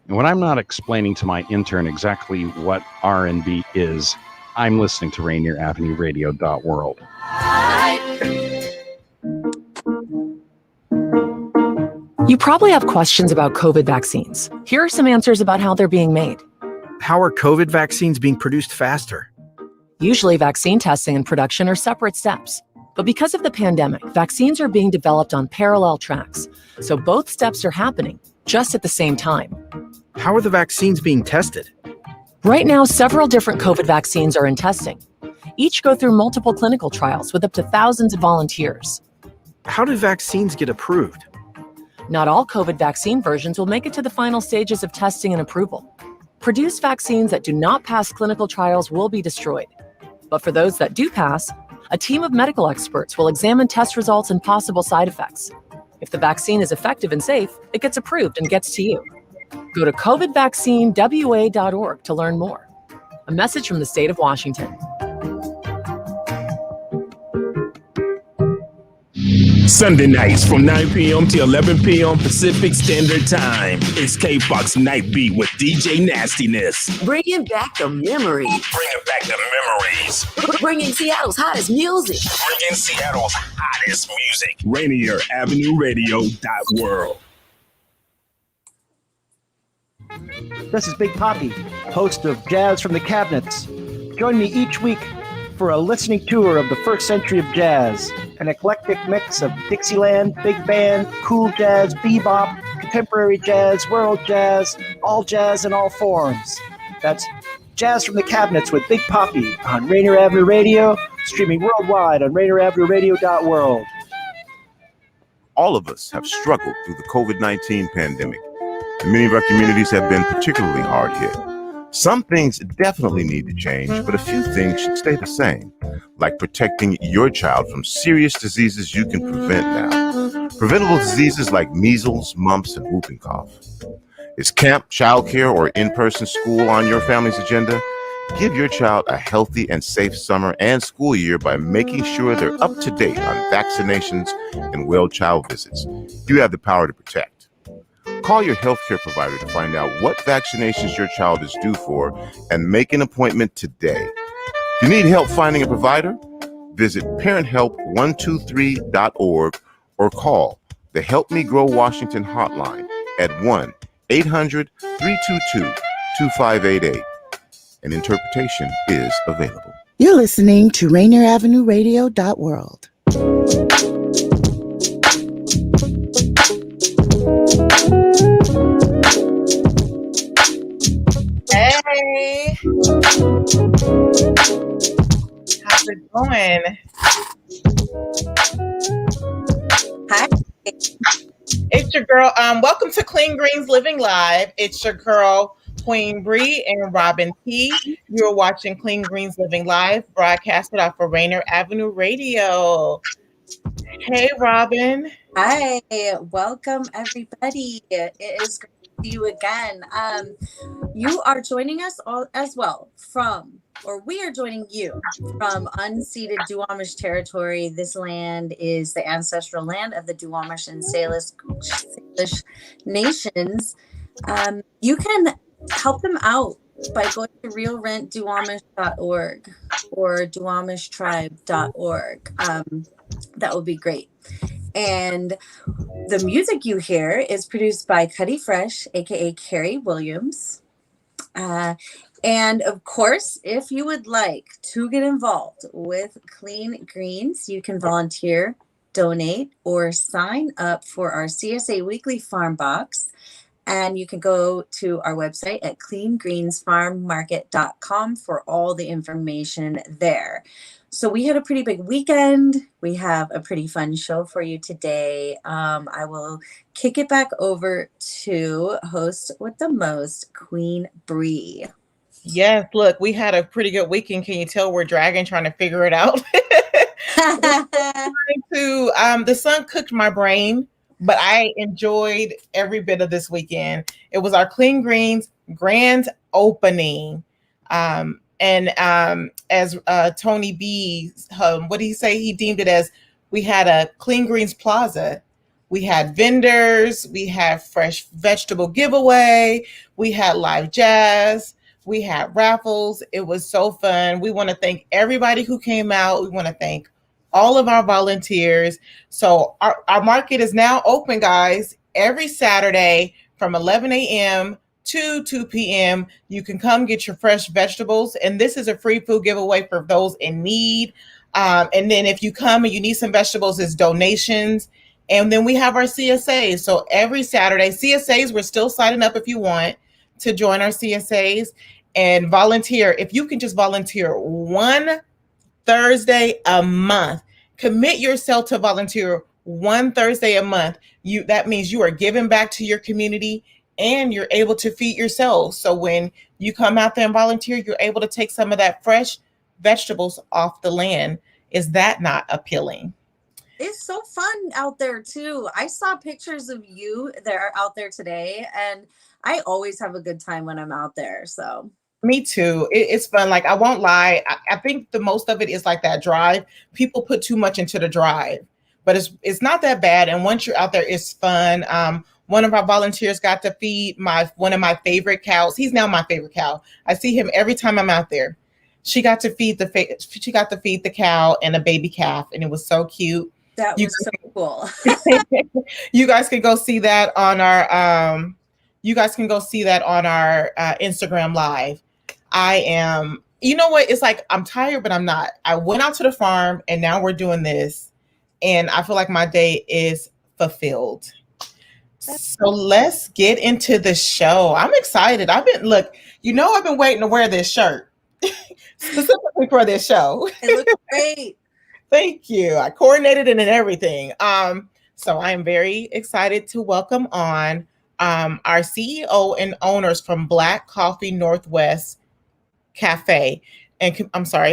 And when I'm not explaining to my intern exactly what R&B is, I'm listening to Rainier Avenue Radio.world. You probably have questions about COVID vaccines. Here are some answers about how they're being made. How are COVID vaccines being produced faster? Usually, vaccine testing and production are separate steps. But because of the pandemic, vaccines are being developed on parallel tracks. So both steps are happening just at the same time. How are the vaccines being tested? Right now, several different COVID vaccines are in testing. Each go through multiple clinical trials with up to thousands of volunteers. How do vaccines get approved? Not all COVID vaccine versions will make it to the final stages of testing and approval. Produced vaccines that do not pass clinical trials will be destroyed. But for those that do pass, a team of medical experts will examine test results and possible side effects. If the vaccine is effective and safe, it gets approved and gets to you. Go to covidvaccinewa.org to learn more. A message from the state of Washington. Sunday nights from 9 p.m. to 11 p.m. Pacific Standard Time. It's K-Fox Night Beat with DJ Nastiness. Bringing back the memories. Bringing back the memories. Bringing Seattle's hottest music. Bringing Seattle's hottest music. Rainier Avenue Radio.world. This is Big Poppy, host of Jazz from the Cabinets. Join me each week for a listening tour of the first century of jazz, an eclectic mix of Dixieland, big band, cool jazz, bebop, contemporary jazz, world jazz, all jazz in all forms. That's Jazz from the Cabinets with Big Poppy on Rainier Avenue Radio, streaming worldwide on rainierAvenueRadio.world. All of us have struggled through the COVID-19 pandemic, and many of our communities have been particularly hard hit. Some things definitely need to change, but a few things should stay the same, like protecting your child from serious diseases you can prevent now. Preventable diseases like measles, mumps, and whooping cough. Is camp, childcare, or in-person school on your family's agenda? Give your child a healthy and safe summer and school year by making sure they're up to date on vaccinations and well child visits. You have the power to protect. Call your healthcare provider to find out what vaccinations your child is due for and make an appointment today. If you need help finding a provider, visit parenthelp123.org or call the Help Me Grow Washington hotline at 1-800-322-2588. An interpretation is available. You're listening to Rainier Avenue Radio.world. Hey, how's it going? Hi, it's your girl. Welcome to Clean Greens Living Live. It's your girl Queen Bree and Robyn P. You're watching Clean Greens Living Live, broadcasted off of Rainier Avenue Radio. Hey, Robyn. Hi, welcome everybody. It is great to see you again. You are joining us all as well we are joining you from unceded Duwamish territory. This land is the ancestral land of the Duwamish and Salish nations. You can help them out by going to realrentduwamish.org or duwamishtribe.org. That would be great. And the music you hear is produced by Cuddy Fresh, aka Carrie Williams. And of course, if you would like to get involved with Clean Greens, you can volunteer, donate, or sign up for our CSA Weekly Farm Box. And you can go to our website at cleangreensfarmmarket.com for all the information there. So we had a pretty big weekend. We have a pretty fun show for you today. I will kick it back over to host with the most, Queen Bree. Yes, look, we had a pretty good weekend. Can you tell we're dragging, trying to figure it out? The sun cooked my brain, but I enjoyed every bit of this weekend. It was our Clean Greens grand opening. And as Tony B, what did he say? He deemed it as we had a Clean Greens Plaza. We had vendors, we had fresh vegetable giveaway, we had live jazz, we had raffles. It was so fun. We want to thank everybody who came out. We want to thank all of our volunteers. So our market is now open, guys, every Saturday from 11 a.m. to 2 p.m. You can come get your fresh vegetables. And this is a free food giveaway for those in need. And then if you come and you need some vegetables, it's donations. And then we have our CSAs. So every Saturday, CSAs, we're still signing up if you want to join our CSAs and volunteer. If you can just volunteer one Thursday a month, commit yourself to volunteer one Thursday a month. That means you are giving back to your community and you're able to feed yourself. So when you come out there and volunteer, you're able to take some of that fresh vegetables off the land. Is that not appealing? It's so fun out there too. I saw pictures of you that are out there today, and I always have a good time when I'm out there. So me too. It's fun. Like, I won't lie. I think the most of it is like that drive. People put too much into the drive, but it's not that bad. And once you're out there, it's fun. One of our volunteers got to feed one of my favorite cows. He's now my favorite cow. I see him every time I'm out there. She got to feed the cow and a baby calf, and it was so cute. That was so cool. You guys can go see that on our Instagram Live. You know what? It's like, I'm tired, but I'm not. I went out to the farm and now we're doing this. And I feel like my day is fulfilled. So let's get into the show. I'm excited. I've been waiting to wear this shirt specifically for this show. It looks great. Thank you. I coordinated it and everything. So I am very excited to welcome on our CEO and owners from Black Coffee Northwest Cafe.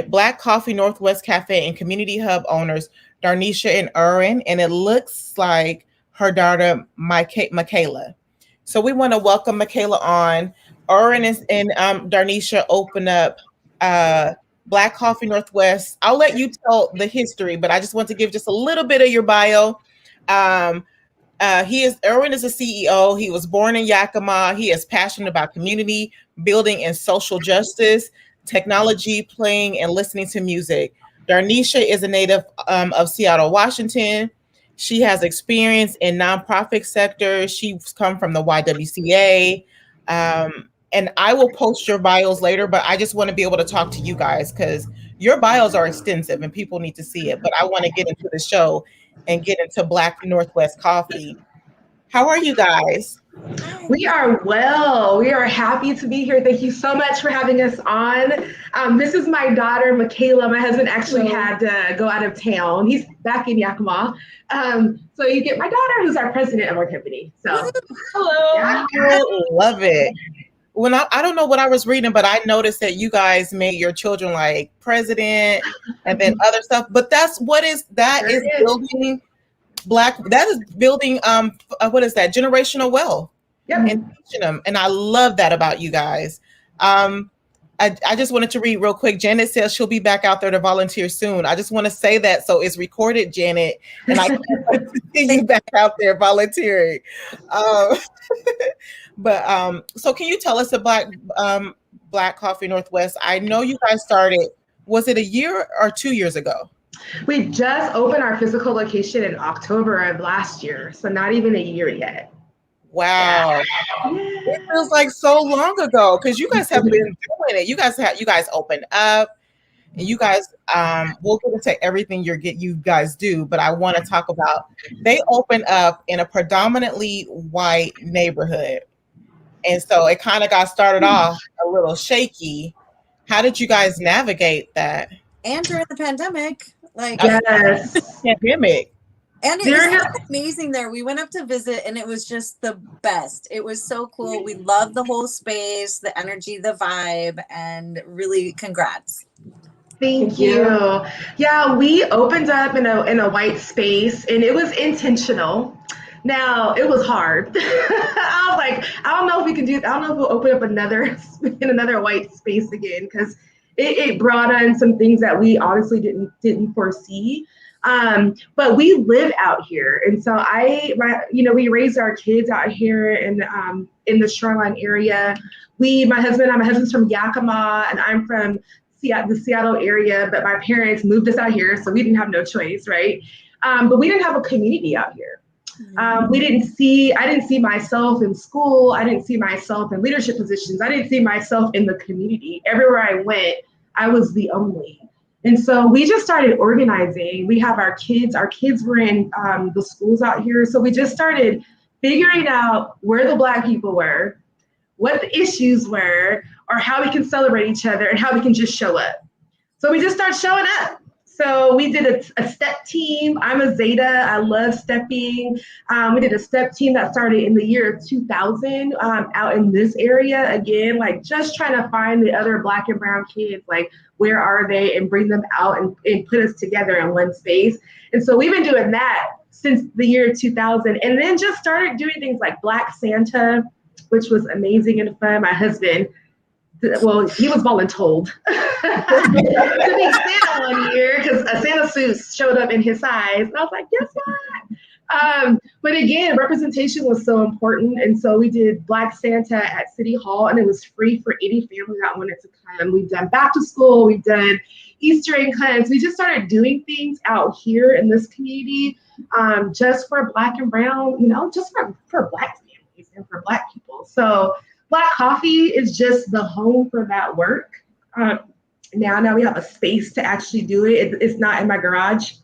Black Coffee Northwest Cafe and Community Hub owners, Darnisha and Erwin. And it looks like her daughter, Michaela. So we want to welcome Michaela on. Erwin and Darnisha open up Black Coffee Northwest. I'll let you tell the history, but I just want to give just a little bit of your bio. Erwin is a CEO. He was born in Yakima. He is passionate about community building and social justice, technology, playing, and listening to music. Darnisha is a native of Seattle, Washington. She has experience in nonprofit sector. She's come from the YWCA. And I will post your bios later, but I just want to be able to talk to you guys because your bios are extensive and people need to see it. But I want to get into the show and get into Black Northwest Coffee. How are you guys? We are well. We are happy to be here. Thank you so much for having us on. This is my daughter, Michaela. My husband actually had to go out of town. He's back in Yakima. So you get my daughter, who's our president of our company. So hello. Yeah. I love it. When I don't know what I was reading, but I noticed that you guys made your children like president and then other stuff. But that's building what is that? Generational wealth. Yep. And teaching them. And I love that about you guys. I just wanted to read real quick. Janet says she'll be back out there to volunteer soon. I just want to say that so it's recorded, Janet, and I can't wait to see you back out there volunteering. So can you tell us about Black Coffee Northwest? I know you guys started, was it a year or 2 years ago? We just opened our physical location in October of last year, so not even a year yet. Wow. Yeah. It feels like so long ago because you guys have been doing it. You guys opened up and you guys we'll get into everything you guys do, but I want to talk about they opened up in a predominantly white neighborhood. And so it kind of got started off a little shaky. How did you guys navigate that? And during the pandemic, yes. Pandemic. And it was amazing there. We went up to visit and it was just the best. It was so cool. We loved the whole space, the energy, the vibe, and really congrats. Thank you. Yeah, we opened up in a white space and it was intentional. Now it was hard. I was like, I don't know if we can do, I don't know if we'll open up another white space again because it brought on some things that we honestly didn't foresee. But we live out here. And so we raised our kids out here in the Shoreline area. My husband's from Yakima, and I'm from the Seattle area, but my parents moved us out here, so we didn't have no choice, right? But we didn't have a community out here. I didn't see myself in school. I didn't see myself in leadership positions. I didn't see myself in the community. Everywhere I went, I was the only. And so we just started organizing. We have our kids were in the schools out here. So we just started figuring out where the Black people were, what the issues were, or how we can celebrate each other and how we can just show up. So we just started showing up. So we did a step team. I'm a Zeta. I love stepping. We did a step team that started in the year 2000 out in this area. Again, like just trying to find the other Black and brown kids, like where are they, and bring them out and put us together in one space. And so we've been doing that since the year 2000, and then just started doing things like Black Santa, which was amazing and fun. My husband, well, he was voluntold to be Santa one year because a Santa suit showed up in his size. And I was like, guess what? But again, representation was so important. And so we did Black Santa at City Hall, and it was free for any family that wanted to come. We've done back to school. We've done Easter egg hunts. We just started doing things out here in this community just for Black and brown, just for Black families and for Black people. So Black Coffee is just the home for that work. Now we have a space to actually do it. It's not in my garage.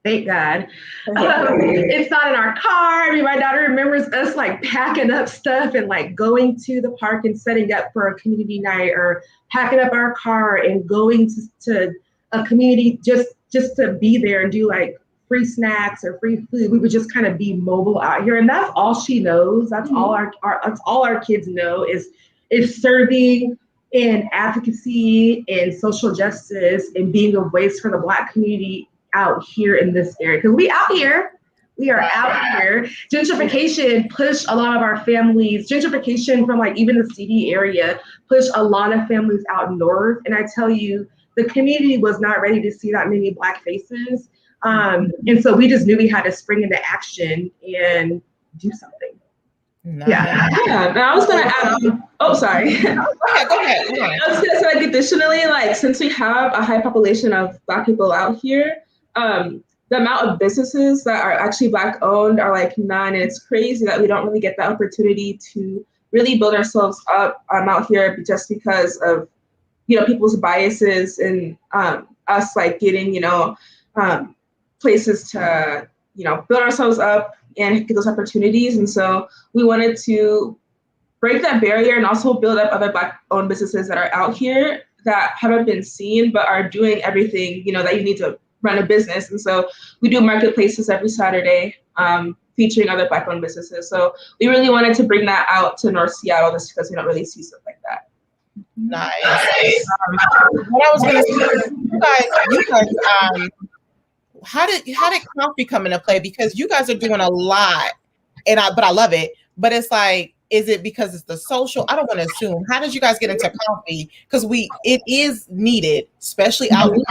Thank God. It's not in our car. I mean, my daughter remembers us like packing up stuff and like going to the park and setting up for a community night, or packing up our car and going to a community just to be there and do like free snacks or free food. We would just kind of be mobile out here, and that's all she knows. That's all our kids know is serving and advocacy and social justice and being a voice for the Black community out here in this area. Because we are out here. Gentrification pushed a lot of our families. Gentrification from like even the CD area pushed a lot of families out north. And I tell you, the community was not ready to see that many Black faces. And so we just knew we had to spring into action and do something. Nice. Yeah. And I was gonna add on. Sorry. Go ahead. I was gonna say, like, additionally, like, since we have a high population of Black people out here, the amount of businesses that are actually Black owned are like none, and it's crazy that we don't really get the opportunity to really build ourselves up out here just because of people's biases and us like getting places to build ourselves up and get those opportunities. And so we wanted to break that barrier and also build up other Black owned businesses that are out here that haven't been seen but are doing everything that you need to run a business. And so we do marketplaces every Saturday featuring other Black owned businesses. So we really wanted to bring that out to North Seattle just because we don't really see stuff like that. Nice. What I was going to say, you guys, how did coffee come into play? Because you guys are doing a lot, but I love it. But it's like, is it because it's the social? I don't want to assume. How did you guys get into coffee? Because it is needed, especially out here,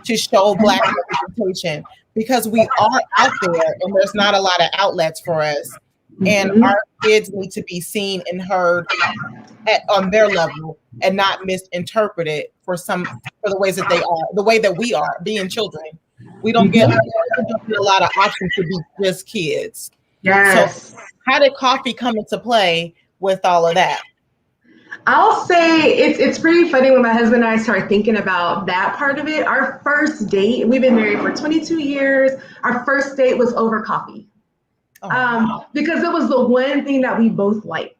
to show Black representation, because we are out there and there's not a lot of outlets for us. And our kids need to be seen and heard on their level and not misinterpreted for the ways that they are, the way that we are being children. We don't get a lot of options to be just kids. Yes. So how did coffee come into play with all of that? I'll say it's pretty funny when my husband and I started thinking about that part of it. Our first date, we've been married for 22 years. Our first date was over coffee. Because it was the one thing that we both liked.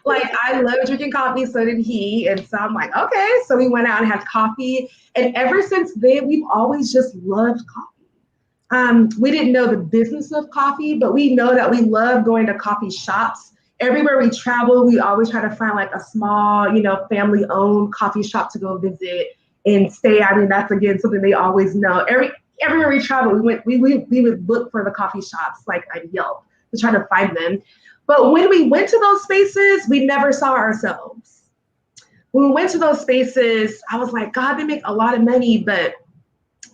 Like, I love drinking coffee, so did he. And so I'm like, okay. So we went out and had coffee. And ever since then, we've always just loved coffee. We didn't know the business of coffee, but we know that we love going to coffee shops. Everywhere we travel, we always try to find like a small, family-owned coffee shop to go visit and stay. I mean, that's, again, something they always know. Everywhere we travel, we would look for the coffee shops, like on Yelp, to try to find them. But when we went to those spaces, we never saw ourselves. When we went to those spaces, I was like, God, they make a lot of money, but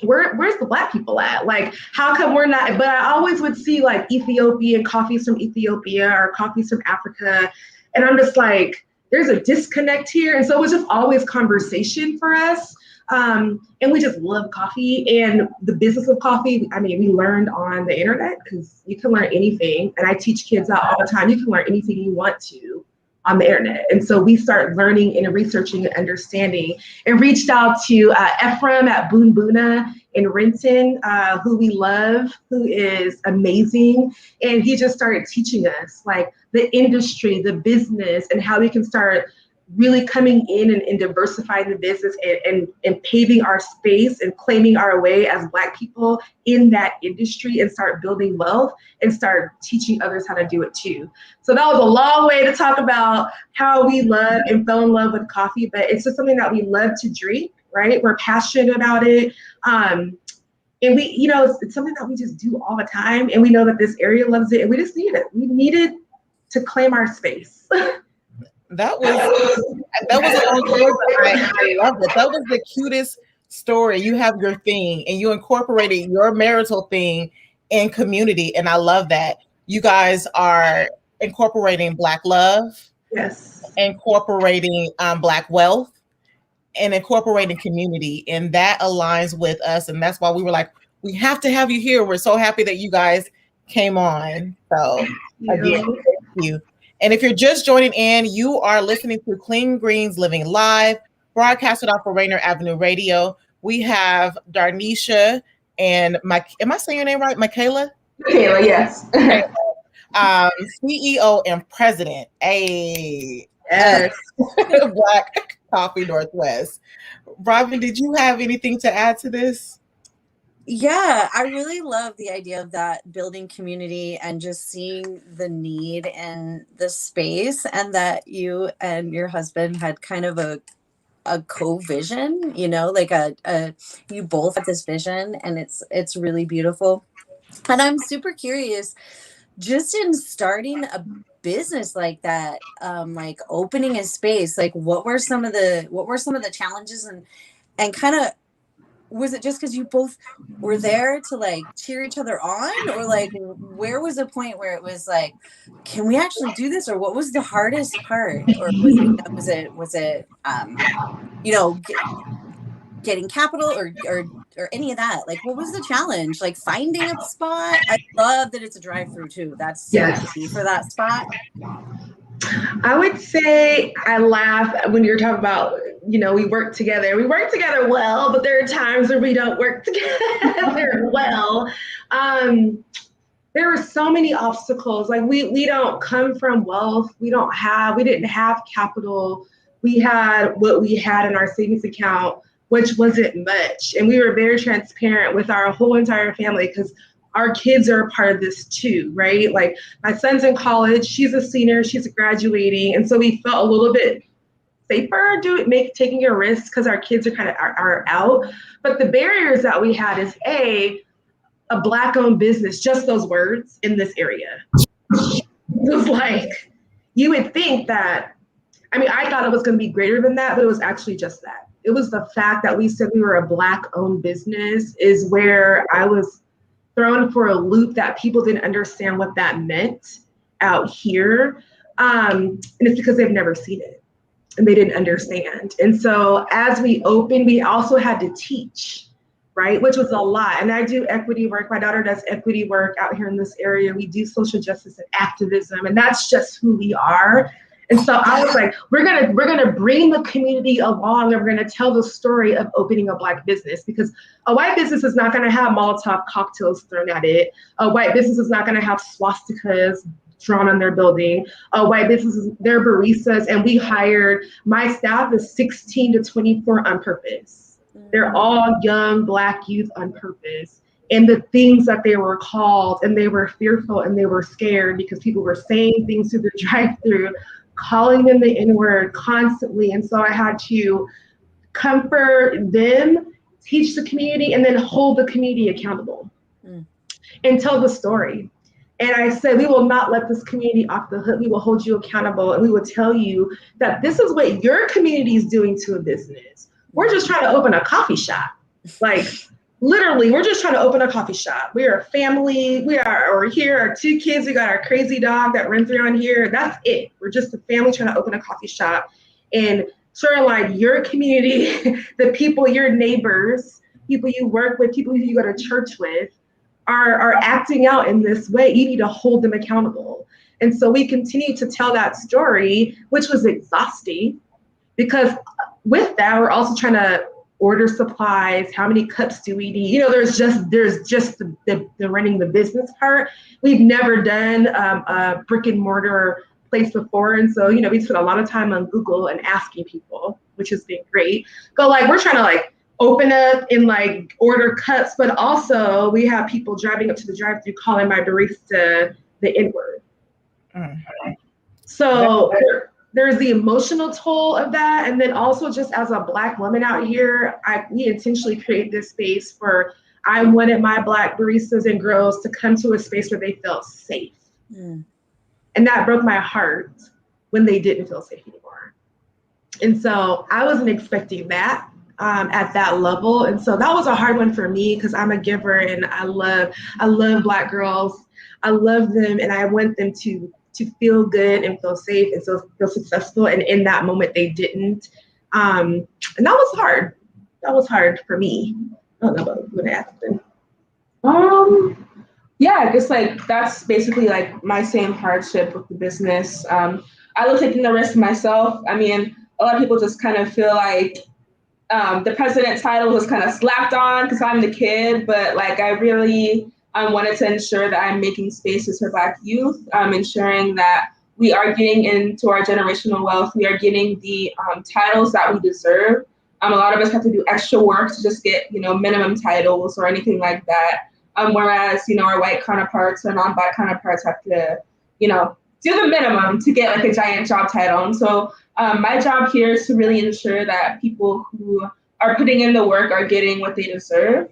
where's the Black people at? Like, how come we're not? But I always would see like Ethiopian coffees from Ethiopia or coffees from Africa. And I'm just like, there's a disconnect here. And so it was just always conversation for us. And we just love coffee and the business of coffee. I mean, we learned on the internet because you can learn anything. And I teach kids out all the time. You can learn anything you want to on the internet. And so we start learning and researching and understanding, and reached out to Ephraim at Boon Boona in Renton, who we love, who is amazing. And he just started teaching us like the industry, the business, and how we can start really coming in and diversifying the business and paving our space and claiming our way as Black people in that industry, and start building wealth and start teaching others how to do it too. So that was a long way to talk about how we love and fell in love with coffee, but it's just something that we love to drink, right? We're passionate about it. And we, you know, it's something that we just do all the time. And we know that this area loves it, and we just need it. We needed to claim our space. That was a long story, but I loved it. That was the cutest story. You have your thing, and you incorporated your marital thing in community, and I love that. You guys are incorporating Black love, yes, incorporating Black wealth, and incorporating community, and that aligns with us, and that's why we were like, we have to have you here. We're so happy that you guys came on. So again, thank you. And if you're just joining in, you are listening to Clean Greens Living Live, broadcasted off of Rainier Avenue Radio. We have Darnisha and am I saying your name right? Michaela? Michaela, yes. CEO and president, yes. Black Coffee Northwest. Robyn, did you have anything to add to this? Yeah, I really love the idea of that, building community and just seeing the need in the space, and that you and your husband had kind of a co-vision, you know, like you both have this vision, and it's really beautiful. And I'm super curious, just in starting a business like that, like opening a space, like what were some of the challenges, and kind of, was it just because you both were there to like cheer each other on, or like where was the point where it was like, can we actually do this, or what was the hardest part, or was it you know, getting capital or any of that? Like, what was the challenge? Like finding a spot? I love that it's a drive-through too. That's so key for that spot. I would say I laugh when you're talking about, you know, we work together. We work together well, but there are times where we don't work together well. There were so many obstacles. Like we don't come from wealth. We didn't have capital. We had what we had in our savings account, which wasn't much. And we were very transparent with our whole entire family, because our kids are a part of this too, right? Like my son's in college, she's a senior, she's graduating. And so we felt a little bit safer taking a risk because our kids are kind of are out. But the barriers that we had is a Black-owned business, just those words, in this area. It was like, you would think that, I mean, I thought it was going to be greater than that, but it was actually just that. It was the fact that we said we were a Black-owned business is where I was thrown for a loop, that people didn't understand what that meant out here. And it's because they've never seen it and they didn't understand. And so as we opened, we also had to teach, right? Which was a lot. And I do equity work. My daughter does equity work out here in this area. We do social justice and activism, and that's just who we are. And so I was like, we're gonna bring the community along, and we're gonna tell the story of opening a Black business, because a white business is not gonna have Molotov cocktails thrown at it. A white business is not gonna have swastikas drawn on their building. A white business, they're baristas, and we hired, my staff is 16 to 24 on purpose. They're all young Black youth on purpose. And the things that they were called, and they were fearful and they were scared because people were saying things through the drive-through, calling them the N-word constantly. And so I had to comfort them, teach the community, and then hold the community accountable and tell the story. And I said, we will not let this community off the hook. We will hold you accountable, and we will tell you that this is what your community is doing to a business. We're just trying to open a coffee shop. Like, literally, we're just trying to open a coffee shop. We are a family. We're here, our 2 kids. We got our crazy dog that runs around here. That's it. We're just a family trying to open a coffee shop. And sort of like your community, the people, your neighbors, people you work with, people you go to church with, are acting out in this way. You need to hold them accountable. And so we continue to tell that story, which was exhausting, because with that, we're also trying to order supplies. How many cups do we need? There's just the running the business part. We've never done a brick and mortar place before. And so, we spent a lot of time on Google and asking people, which has been great. But we're trying to open up and order cups, but also we have people driving up to the drive-thru calling my barista the N-word. So there's the emotional toll of that. And then also just as a Black woman out here, we intentionally created this space for, I wanted my Black baristas and girls to come to a space where they felt safe. And that broke my heart when they didn't feel safe anymore. And so I wasn't expecting that at that level. And so that was a hard one for me, because I'm a giver and I love Black girls. I love them and I want them to feel good and feel safe and so feel successful. And in that moment they didn't. And that was hard. That was hard for me. I don't know about what happened. Yeah, I guess that's basically my same hardship with the business. I was taking the risk myself. I mean, a lot of people just kind of feel like the president title was kind of slapped on because I'm the kid, but I really wanted to ensure that I'm making spaces for Black youth, ensuring that we are getting into our generational wealth. We are getting the titles that we deserve. A lot of us have to do extra work to just get, minimum titles or anything like that. Whereas, our white counterparts or non-Black counterparts have to, do the minimum to get a giant job title. And so my job here is to really ensure that people who are putting in the work are getting what they deserve.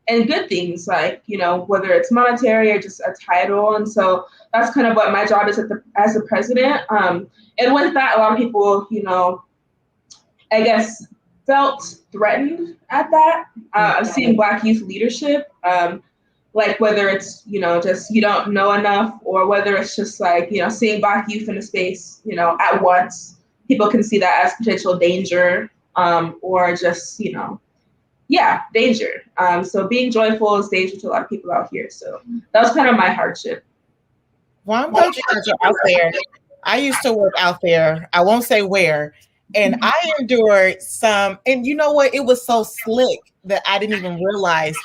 And good things whether it's monetary or just a title. And so that's kind of what my job is as the president. And with that, a lot of people, I guess, felt threatened at that of seeing Black youth leadership. Whether it's, just you don't know enough, or whether it's just seeing Black youth in a space, at once, people can see that as potential danger, or just, danger. So being joyful is danger to a lot of people out here. So that was kind of my hardship. Well, I'm glad you guys are out there. I used to work out there. I won't say where. And I endured some, and you know what? It was so slick that I didn't even realize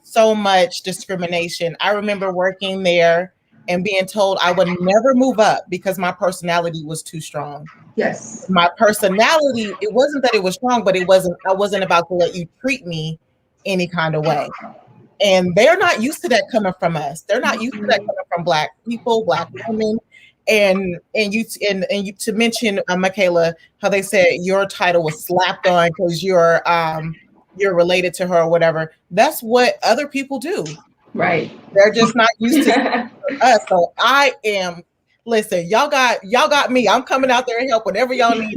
so much discrimination. I remember working there and being told I would never move up because my personality was too strong. Yes. My personality, it wasn't that it was strong, but I wasn't about to let you treat me any kind of way. And they're not used to that coming from us. They're not used to that coming from Black people, Black women. And you to mention Michaela, how they said your title was slapped on because you're related to her or whatever. That's what other people do. Right. They're just not used to us. So listen, y'all got me. I'm coming out there and help whatever y'all need.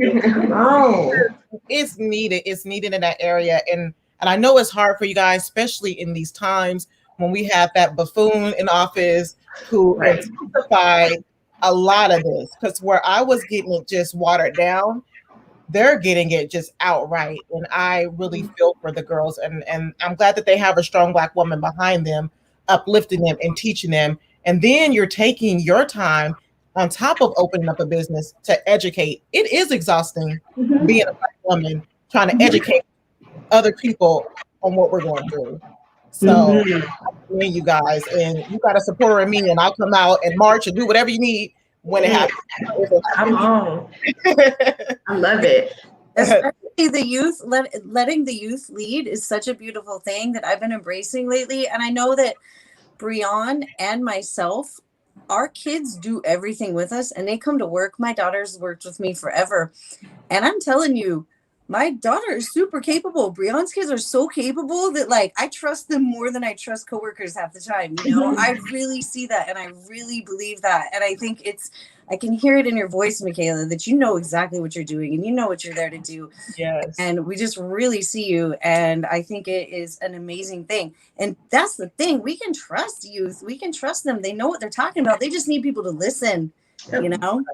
It's needed. It's needed in that area. And I know it's hard for you guys, especially in these times when we have that buffoon in office who intensified a lot of this, because where I was getting it just watered down, they're getting it just outright. And I really feel for the girls, and I'm glad that they have a strong Black woman behind them, uplifting them and teaching them. And then you're taking your time on top of opening up a business to educate. It is exhausting being a Black woman, trying to educate other people on what we're going through. So you guys, and you got a supporter in me, and I'll come out and march and do whatever you need when it happens. Come on. I love it. Especially the youth, letting the youth lead is such a beautiful thing that I've been embracing lately. And I know that Breon and myself, our kids do everything with us, and they come to work. My daughter's worked with me forever. And I'm telling you, my daughter is super capable. Breon's kids are so capable that like I trust them more than I trust coworkers half the time. You know, I really see that and I really believe that. And I think I can hear it in your voice, Michaela, that you know exactly what you're doing and you know what you're there to do. Yes. And we just really see you. And I think it is an amazing thing. And that's the thing. We can trust youth. We can trust them. They know what they're talking about. They just need people to listen, you know?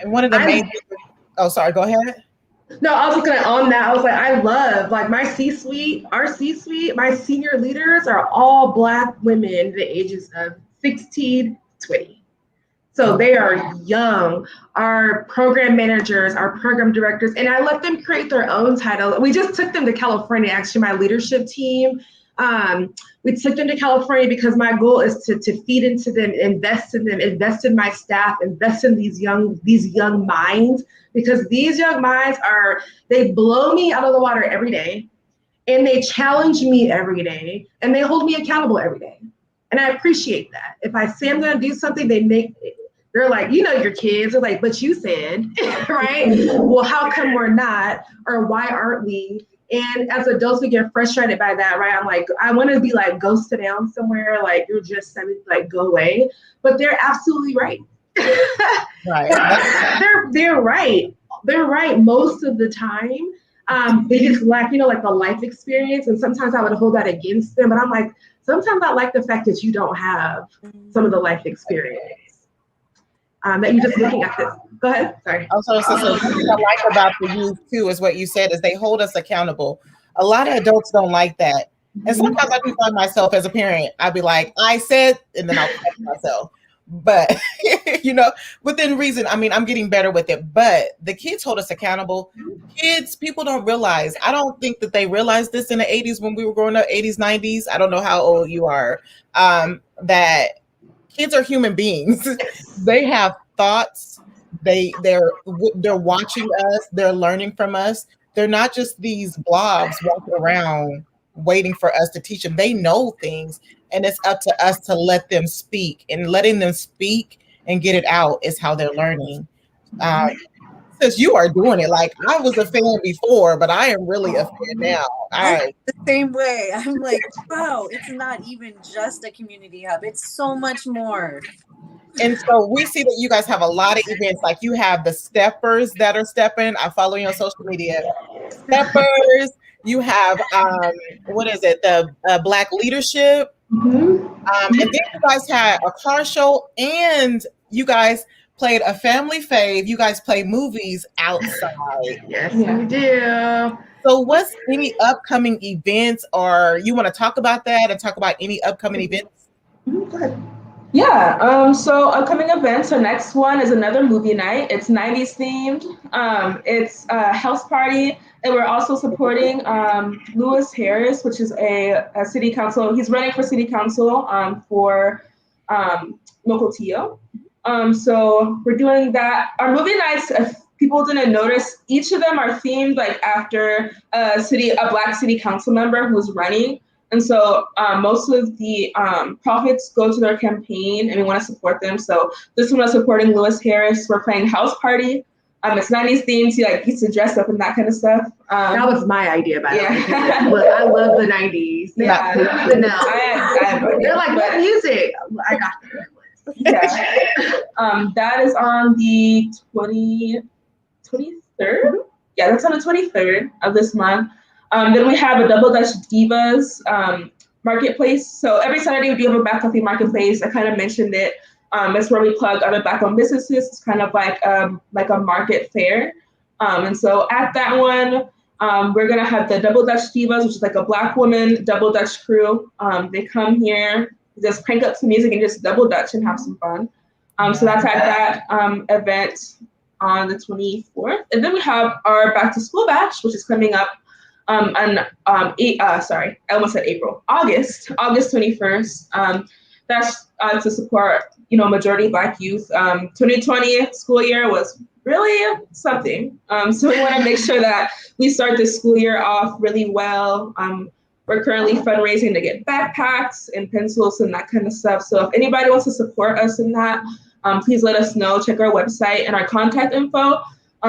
And one of the main oh, sorry, go ahead. No, I was looking at on that. I was like, I love like my C-suite, our C-suite, my senior leaders are all Black women the ages of 16 to 20. So they are young. Our program managers, our program directors, and I let them create their own title. We just took them to California, actually, my leadership team. We took them to California because my goal is to feed into them, invest in my staff, invest in these young minds, because these young minds they blow me out of the water every day, and they challenge me every day, and they hold me accountable every day. And I appreciate that. If I say I'm gonna do something, they're like, you know, your kids are like, but you said, right? Well, how come we're not? Or why aren't we? And as adults, we get frustrated by that, right? I'm like, I want to be like, go sit down somewhere, like you're just like, go away. But they're absolutely right. Right. They're right. They're right most of the time. They just lack, you know, like the life experience. And sometimes I would hold that against them. But I'm like, sometimes I like the fact that you don't have some of the life experience. That you're just looking at this. Go ahead. Sorry. Also, what I like about the youth too is what you said is they hold us accountable. A lot of adults don't like that, and sometimes I do find myself as a parent. I'd be like, I said, and then I'll correct myself. But you know, within reason. I mean, I'm getting better with it. But the kids hold us accountable. People don't realize. I don't think that they realized this in the 80s when we were growing up, 80s, 90s. I don't know how old you are. That kids are human beings. They have thoughts. They're watching us. They're learning from us. They're not just these blobs walking around waiting for us to teach them. They know things, and it's up to us to let them speak. And letting them speak and get it out is how they're learning. Since you are doing it, like I was a fan before, but I am really a fan now. The same way. I'm like, wow, it's not even just a community hub. It's so much more. And so we see that you guys have a lot of events. Like you have the steppers that are stepping. I follow you on social media. Steppers. You have what is it? The Black leadership. And then you guys had a car show, and you guys played a family fave. You guys play movies outside. Yes, we do. So what's any upcoming events, or you want to talk about that and talk about any upcoming events? Go ahead. Yeah, so upcoming events, our next one is another movie night. It's 90s themed. It's a house party, and we're also supporting Lewis Harris, which is a city council. He's running for city council for Mokilteo. So we're doing that. Our movie nights, if people didn't notice, each of them are themed like after a Black city council member who's running. And so most of the profits go to their campaign, and we want to support them. So this one is supporting Lewis Harris. We're playing House Party. It's 90s themed. He gets to dress up and that kind of stuff. That was my idea, by the way. I love the 90s. Yeah. They're like, what music? I got the Yeah. That is on the 23rd. Yeah, that's on the 23rd of this month. Then we have a Double Dutch Divas marketplace. So every Saturday we do have a Black Coffee marketplace. I kind of mentioned it. It's where we plug other Black-owned businesses. It's kind of like a market fair. And so at that one, we're gonna have the Double Dutch Divas, which is like a Black woman double Dutch crew. They come here, just crank up some music and just double Dutch and have some fun. So that's at that event on the 24th. And then we have our Back to School Bash, which is coming up sorry, I almost said April. August 21st. That's to support, majority Black youth. 2020 school year was really something. So we want to make sure that we start this school year off really well. We're currently fundraising to get backpacks and pencils and that kind of stuff. So if anybody wants to support us in that, please let us know. Check our website and our contact info.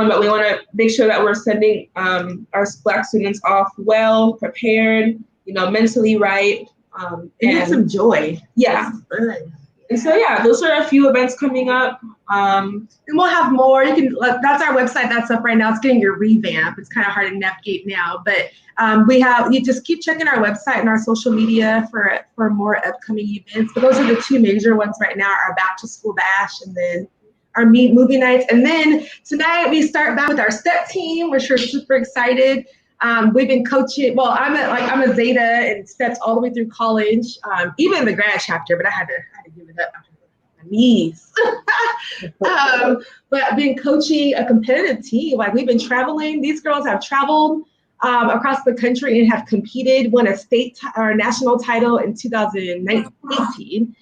but we want to make sure that we're sending our Black students off well, prepared, mentally right. And some joy. Yeah. And so, those are a few events coming up. And we'll have more. That's our website that's up right now. It's getting your revamp. It's kind of hard to navigate now, but you just keep checking our website and our social media for more upcoming events. But those are the two major ones right now, our back to school bash and then our movie nights. And then tonight we start back with our STEP team, which we're super excited. We've been coaching. Well, I'm a Zeta and STEPs all the way through college, even the grad chapter, but I had to give it up after my knees. But I've been coaching a competitive team. Like, we've been traveling. These girls have traveled across the country and have competed, won a state or national title in 2018.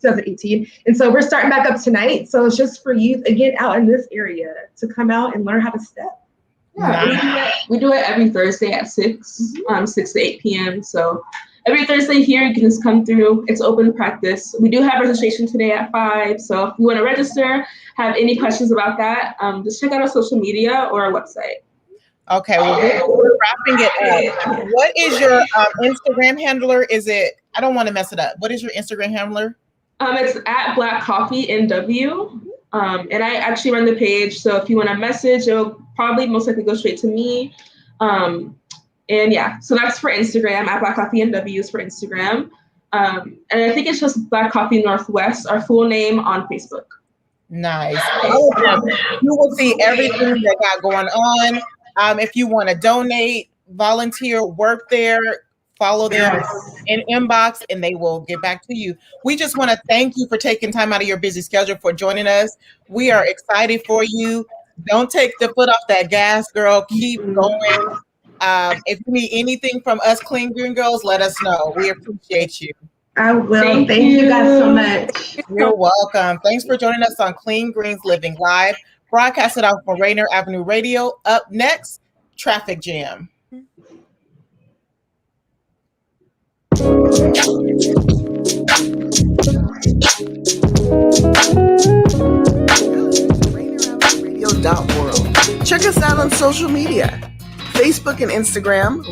2018. And so we're starting back up tonight. So it's just for youth, again, out in this area to come out and learn how to step. Yeah, we do it every Thursday at 6 to 8 p.m. So every Thursday here, you can just come through. It's open practice. We do have registration today at 5. So if you want to register, have any questions about that, just check out our social media or our website. Okay, well, we're wrapping it up. What is your Instagram handler? I don't want to mess it up. What is your Instagram handler? It's at Black Coffee NW. And I actually run the page. So if you want to message, it'll probably most likely go straight to me. So that's for Instagram, at Black Coffee NW is for Instagram. And I think it's just Black Coffee Northwest, our full name on Facebook. Nice. You will see everything they got going on. If you want to donate, volunteer, work there, follow them in inbox and they will get back to you. We just want to thank you for taking time out of your busy schedule for joining us. We are excited for you. Don't take the foot off that gas, girl. Keep going. If you need anything from us Clean Green Girls, let us know. We appreciate you. I will. Thank you guys so much. You're welcome. Thanks for joining us on Clean Greens Living Live, broadcasted out from Rainier Avenue Radio. Up next, Traffic Jam. RainierAvenueRadio.world. Check us out on social media, Facebook and Instagram,